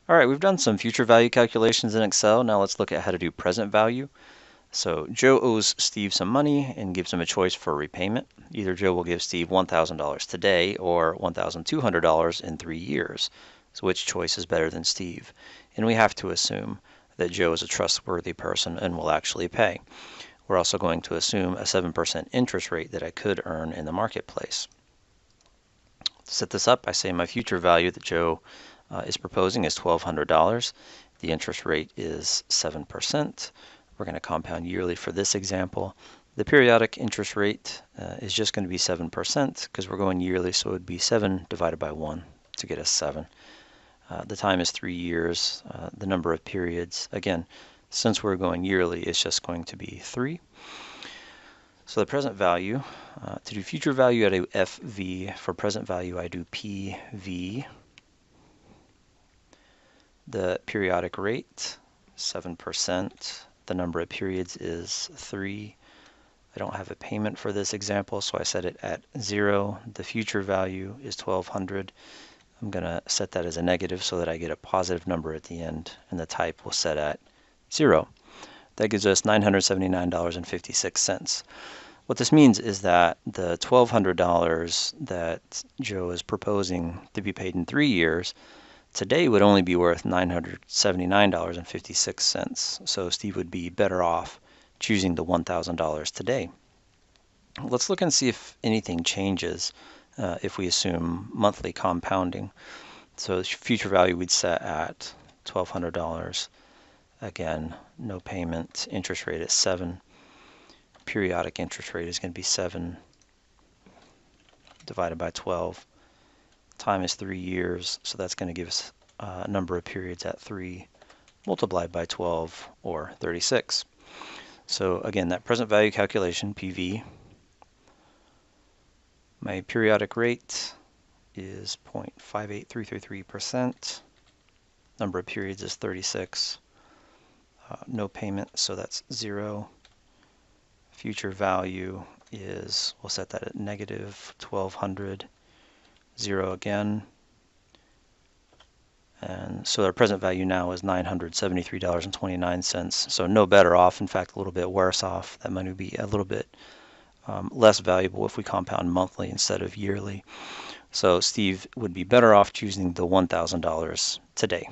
All right, we've done some future value calculations in Excel. Now let's look at how to do present value. So Joe owes Steve some money and gives him a choice for repayment. Either Joe will give Steve $1,000 today or $1,200 in 3 years. So which choice is better than Steve? And we have to assume that Joe is a trustworthy person and will actually pay. We're also going to assume a 7% interest rate that I could earn in the marketplace. To set this up, I say my future value that Joe is proposing is $1,200. The interest rate is 7%. We're going to compound yearly for this example. The periodic interest rate is just going to be 7% because we're going yearly, so it would be 7 divided by 1 to get us 7. The time is 3 years. The number of periods, again, since we're going yearly, is just going to be 3. So the present value, to do future value I do FV, for present value I do PV. The periodic rate, 7%. The number of periods is 3. I don't have a payment for this example, so I set it at 0. The future value is 1,200. I'm going to set that as a negative so that I get a positive number at the end, and the type will set at 0. That gives us $979.56. What this means is that the $1,200 that Joe is proposing to be paid in 3 years today would only be worth $979.56. So Steve would be better off choosing the $1,000 today. Let's look and see if anything changes if we assume monthly compounding. So future value we'd set at $1,200. Again, no payment, interest rate at 7. Periodic interest rate is going to be 7 divided by 12. Time is 3 years, so that's going to give us a number of periods at 3 multiplied by 12, or 36. So again, that present value calculation, PV, my periodic rate is 0.58333%. Number of periods is 36. No payment, so that's 0. Future value is, we'll set that at negative 1,200. 0 again. And so our present value now is $973.29. So no better off, in fact, a little bit worse off. That money would be a little bit less valuable if we compound monthly instead of yearly. So Steve would be better off choosing the $1,000 today.